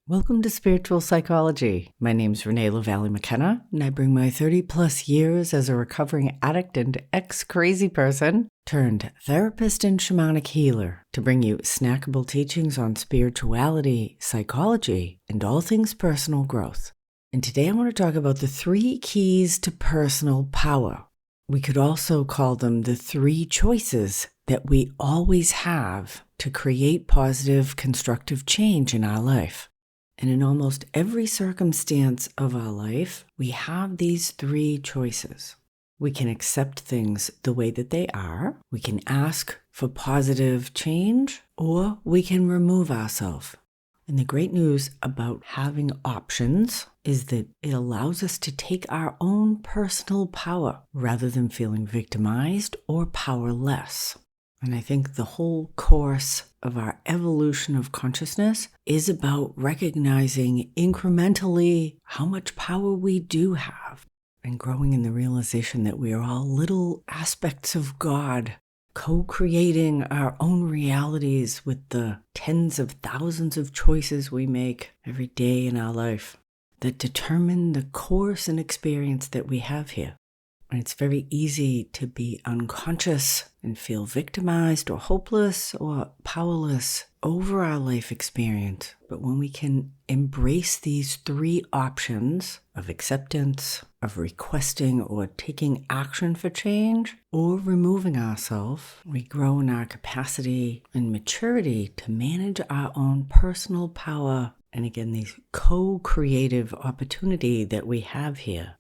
Welcome to Spiritual Psychology. My name's Renee LaValle McKenna, and I bring my 30-plus years as a recovering addict and ex-crazy person turned therapist and shamanic healer to bring you snackable teachings on spirituality, psychology, and all things personal growth. And today I want to talk about the 3 keys to personal power. We could also call them the 3 choices that we always have to create positive, constructive change in our life. And in almost every circumstance of our life, we have these 3 choices. We can accept things the way that they are, we can ask for positive change, or we can remove ourselves. And the great news about having options is that it allows us to take our own personal power rather than feeling victimized or powerless. And I think the whole course of our evolution of consciousness is about recognizing incrementally how much power we do have and growing in the realization that we are all little aspects of God, co-creating our own realities with the tens of thousands of choices we make every day in our life that determine the course and experience that we have here. And it's very easy to be unconscious and feel victimized or hopeless or powerless over our life experience. But when we can embrace these 3 options of acceptance, of requesting or taking action for change, or removing ourselves, we grow in our capacity and maturity to manage our own personal power. And again, these co-creative opportunity that we have here.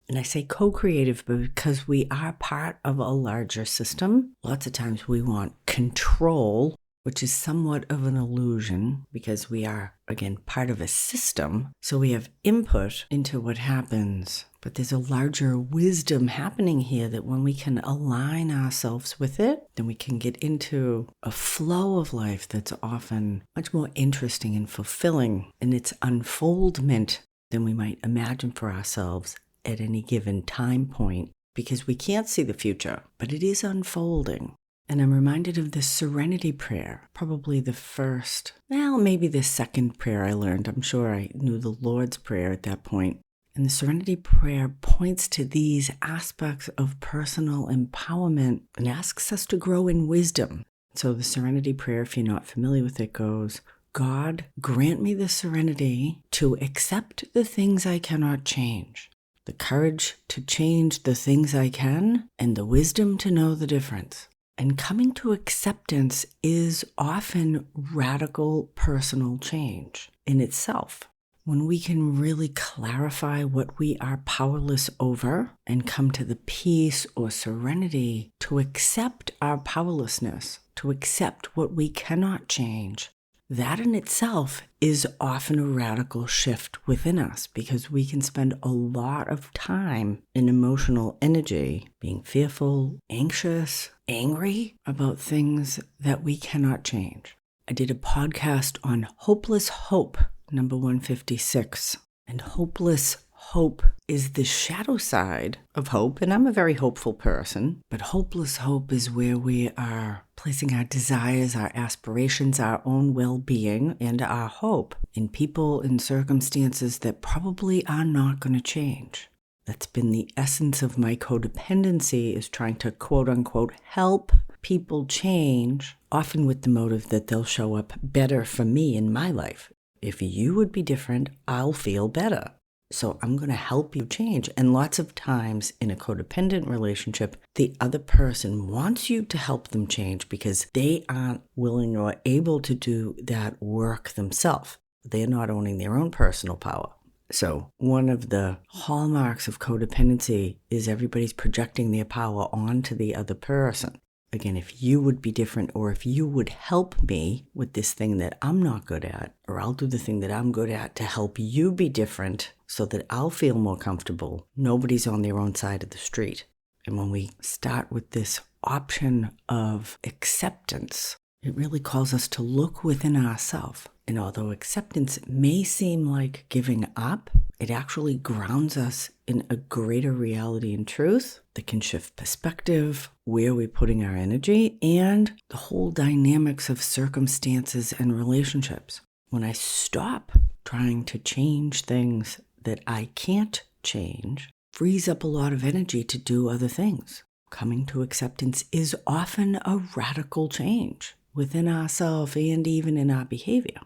And I say co-creative because we are part of a larger system. Lots of times we want control, which is somewhat of an illusion because we are, again, part of a system. So we have input into what happens. But there's a larger wisdom happening here that when we can align ourselves with it, then we can get into a flow of life that's often much more interesting and fulfilling in its unfoldment than we might imagine for ourselves at any given time point, because we can't see the future, but it is unfolding. And I'm reminded of the serenity prayer, probably the first, maybe the second prayer I learned. I'm sure I knew the Lord's Prayer at that point. And the serenity prayer points to these aspects of personal empowerment and asks us to grow in wisdom. So the serenity prayer, if you're not familiar with it, goes, God, grant me the serenity to accept the things I cannot change, the courage to change the things I can, and the wisdom to know the difference. And coming to acceptance is often radical personal change in itself. When we can really clarify what we are powerless over and come to the peace or serenity to accept our powerlessness, to accept what we cannot change, that in itself is often a radical shift within us because we can spend a lot of time in emotional energy being fearful, anxious, angry about things that we cannot change. I did a podcast on hopeless hope, number 156, and hopeless hope is the shadow side of hope, and I'm a very hopeful person, but hopeless hope is where we are placing our desires, our aspirations, our own well-being, and our hope in people and circumstances that probably are not going to change. That's been the essence of my codependency, is trying to quote-unquote help people change, often with the motive that they'll show up better for me in my life. If you would be different, I'll feel better. So I'm going to help you change. And lots of times in a codependent relationship, the other person wants you to help them change because they aren't willing or able to do that work themselves. They're not owning their own personal power. So one of the hallmarks of codependency is everybody's projecting their power onto the other person. Again, if you would be different, or if you would help me with this thing that I'm not good at, or I'll do the thing that I'm good at to help you be different so that I'll feel more comfortable. Nobody's on their own side of the street. And when we start with this option of acceptance, it really calls us to look within ourselves. And although acceptance may seem like giving up, it actually grounds us in a greater reality and truth that can shift perspective, where we're putting our energy, and the whole dynamics of circumstances and relationships. When I stop trying to change things that I can't change frees up a lot of energy to do other things. Coming to acceptance is often a radical change within ourselves and even in our behavior.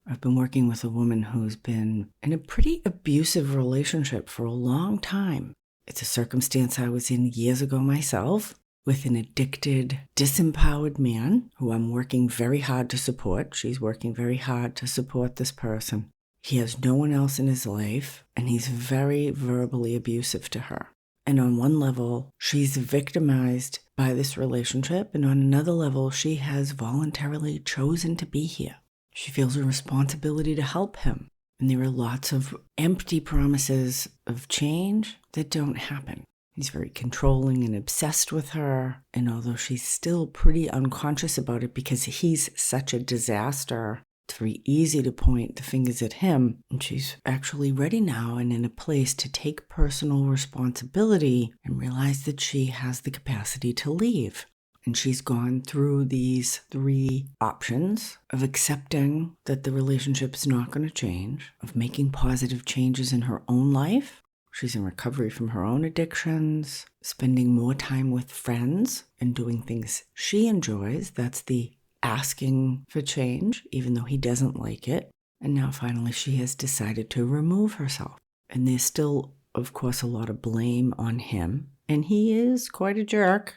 I've been working with a woman who's been in a pretty abusive relationship for a long time. It's a circumstance I was in years ago myself, with an addicted, disempowered man who I'm working very hard to support. She's working very hard to support this person. He has no one else in his life, and he's very verbally abusive to her. And on one level, she's victimized by this relationship, and on another level, she has voluntarily chosen to be here. She feels a responsibility to help him, and there are lots of empty promises of change that don't happen. He's very controlling and obsessed with her, and although she's still pretty unconscious about it because he's such a disaster, it's very easy to point the fingers at him, and she's actually ready now and in a place to take personal responsibility and realize that she has the capacity to leave. And she's gone through these 3 options of accepting that the relationship is not going to change, of making positive changes in her own life. She's in recovery from her own addictions, spending more time with friends and doing things she enjoys. That's the asking for change, even though he doesn't like it. And now finally she has decided to remove herself. And there's still, of course, a lot of blame on him. And he is quite a jerk.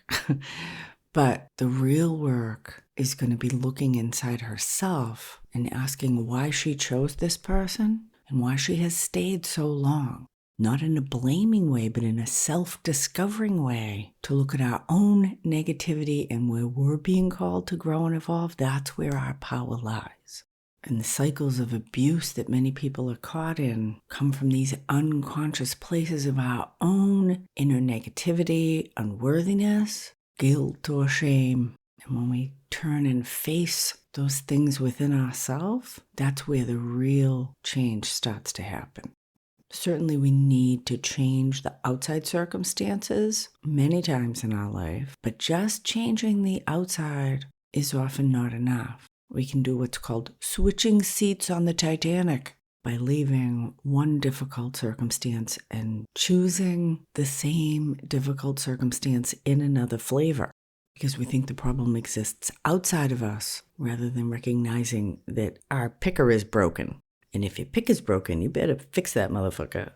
But the real work is going to be looking inside herself and asking why she chose this person and why she has stayed so long. Not in a blaming way, but in a self-discovering way, to look at our own negativity and where we're being called to grow and evolve. That's where our power lies. And the cycles of abuse that many people are caught in come from these unconscious places of our own inner negativity, unworthiness, guilt or shame. And when we turn and face those things within ourselves, that's where the real change starts to happen. Certainly we need to change the outside circumstances many times in our life, but just changing the outside is often not enough. We can do what's called switching seats on the Titanic by leaving one difficult circumstance and choosing the same difficult circumstance in another flavor, because we think the problem exists outside of us rather than recognizing that our picker is broken. And if your pick is broken, you better fix that motherfucker.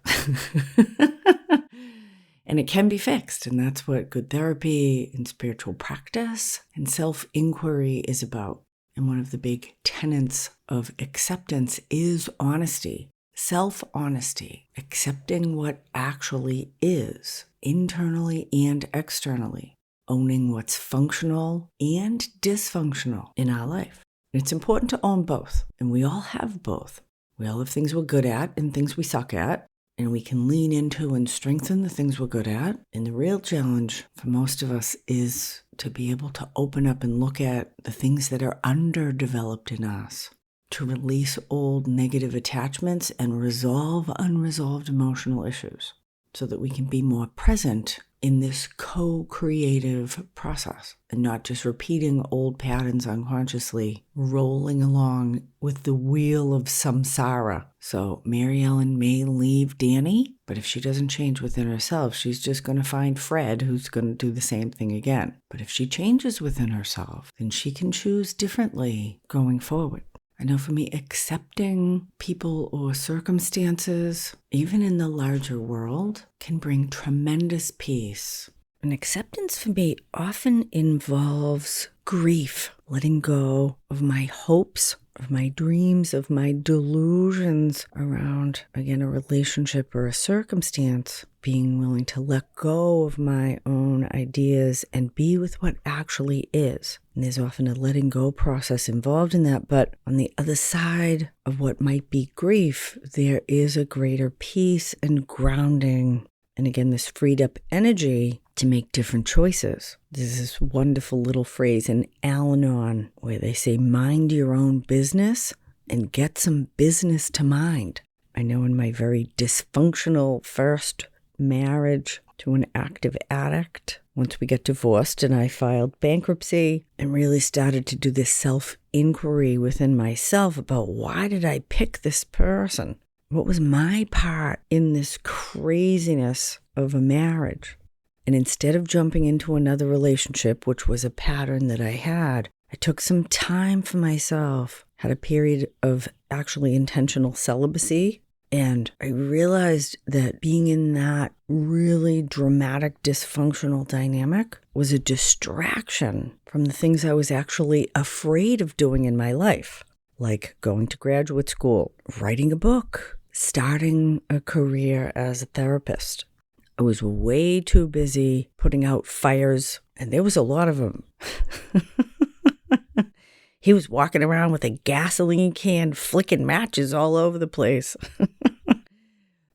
And it can be fixed. And that's what good therapy and spiritual practice and self-inquiry is about. And one of the big tenets of acceptance is honesty, self-honesty, accepting what actually is, internally and externally, owning what's functional and dysfunctional in our life. And it's important to own both, and we all have both. We all have things we're good at and things we suck at, and we can lean into and strengthen the things we're good at. And the real challenge for most of us is to be able to open up and look at the things that are underdeveloped in us, to release old negative attachments and resolve unresolved emotional issues so that we can be more present in this co-creative process and not just repeating old patterns unconsciously, rolling along with the wheel of samsara. So Mary Ellen may leave Danny, but if she doesn't change within herself, she's just going to find Fred, who's going to do the same thing again. But if she changes within herself, then she can choose differently going forward. I know for me, accepting people or circumstances, even in the larger world, can bring tremendous peace. And acceptance for me often involves grief, letting go of my hopes, of my dreams, of my delusions around, again, a relationship or a circumstance, being willing to let go of my own ideas and be with what actually is. And there's often a letting go process involved in that, but on the other side of what might be grief, there is a greater peace and grounding. And again, this freed up energy to make different choices. There's this wonderful little phrase in Al-Anon where they say, mind your own business and get some business to mind. I know in my very dysfunctional first marriage, to an active addict once we got divorced and I filed bankruptcy and really started to do this self-inquiry within myself about why did I pick this person? What was my part in this craziness of a marriage? And instead of jumping into another relationship, which was a pattern that I had, I took some time for myself, had a period of actually intentional celibacy, and I realized that being in that really dramatic, dysfunctional dynamic was a distraction from the things I was actually afraid of doing in my life, like going to graduate school, writing a book, starting a career as a therapist. I was way too busy putting out fires, and there was a lot of them. He was walking around with a gasoline can, flicking matches all over the place.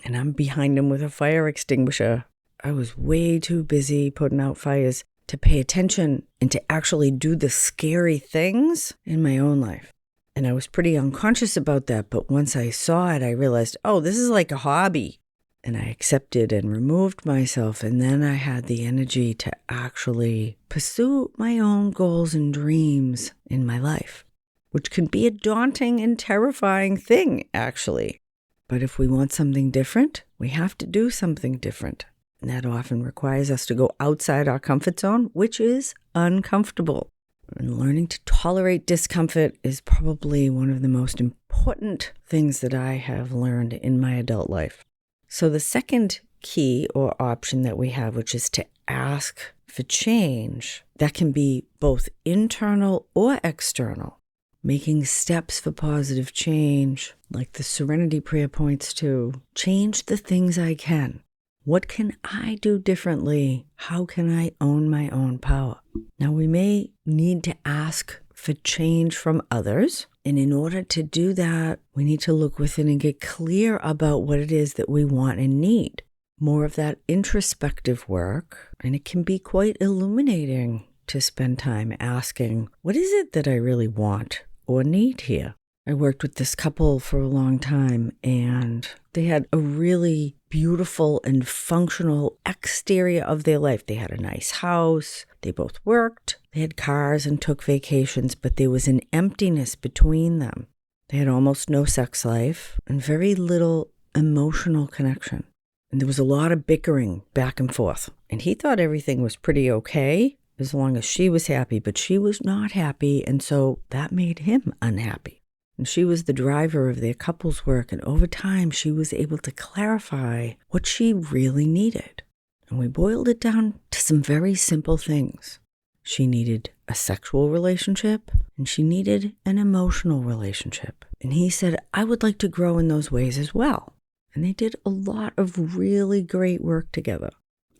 And I'm behind him with a fire extinguisher. I was way too busy putting out fires to pay attention and to actually do the scary things in my own life. And I was pretty unconscious about that, but once I saw it, I realized, oh, this is like a hobby. And I accepted and removed myself, and then I had the energy to actually pursue my own goals and dreams in my life, which can be a daunting and terrifying thing, actually. But if we want something different, we have to do something different. And that often requires us to go outside our comfort zone, which is uncomfortable. And learning to tolerate discomfort is probably one of the most important things that I have learned in my adult life. So the second key or option that we have, which is to ask for change, that can be both internal or external. Making steps for positive change, like the Serenity Prayer points to, change the things I can. What can I do differently? How can I own my own power? Now, we may need to ask for change from others. And in order to do that, we need to look within and get clear about what it is that we want and need. More of that introspective work, and it can be quite illuminating to spend time asking, what is it that I really want or need here? I worked with this couple for a long time, and they had a really beautiful and functional exterior of their life. They had a nice house. They both worked. They had cars and took vacations, but there was an emptiness between them. They had almost no sex life and very little emotional connection. And there was a lot of bickering back and forth. And he thought everything was pretty okay as long as she was happy, but she was not happy, and so that made him unhappy. And she was the driver of their couple's work, and over time she was able to clarify what she really needed. And we boiled it down to some very simple things. She needed a sexual relationship, and she needed an emotional relationship. And he said, I would like to grow in those ways as well. And they did a lot of really great work together.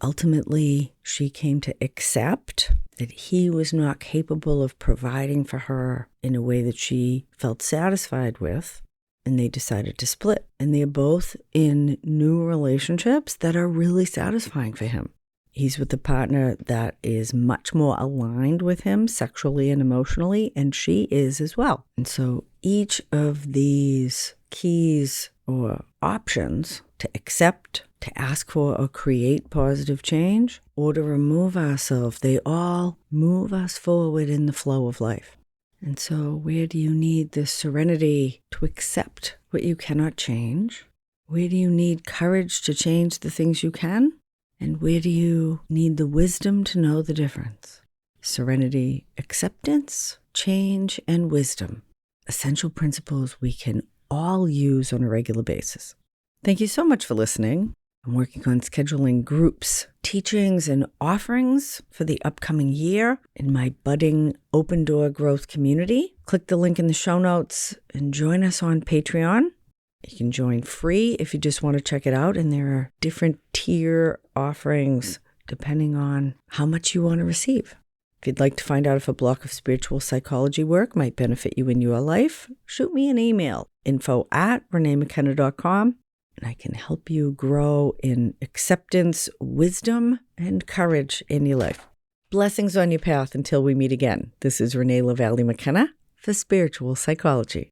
Ultimately, she came to accept that he was not capable of providing for her in a way that she felt satisfied with, and they decided to split. And they're both in new relationships that are really satisfying for him. He's with a partner that is much more aligned with him sexually and emotionally, and she is as well. And so each of these keys or options to accept, to ask for or create positive change, or to remove ourselves, they all move us forward in the flow of life. And so where do you need the serenity to accept what you cannot change? Where do you need courage to change the things you can? And where do you need the wisdom to know the difference? Serenity, acceptance, change, and wisdom. Essential principles we can all use on a regular basis. Thank you so much for listening. I'm working on scheduling groups, teachings, and offerings for the upcoming year in my budding Open Door Growth community. Click the link in the show notes and join us on Patreon. You can join free if you just want to check it out, and there are different tier offerings depending on how much you want to receive. If you'd like to find out if a block of spiritual psychology work might benefit you in your life, shoot me an email, info@reneemckenna.com, and I can help you grow in acceptance, wisdom, and courage in your life. Blessings on your path until we meet again. This is Renee LaValle McKenna for Spiritual Psychology.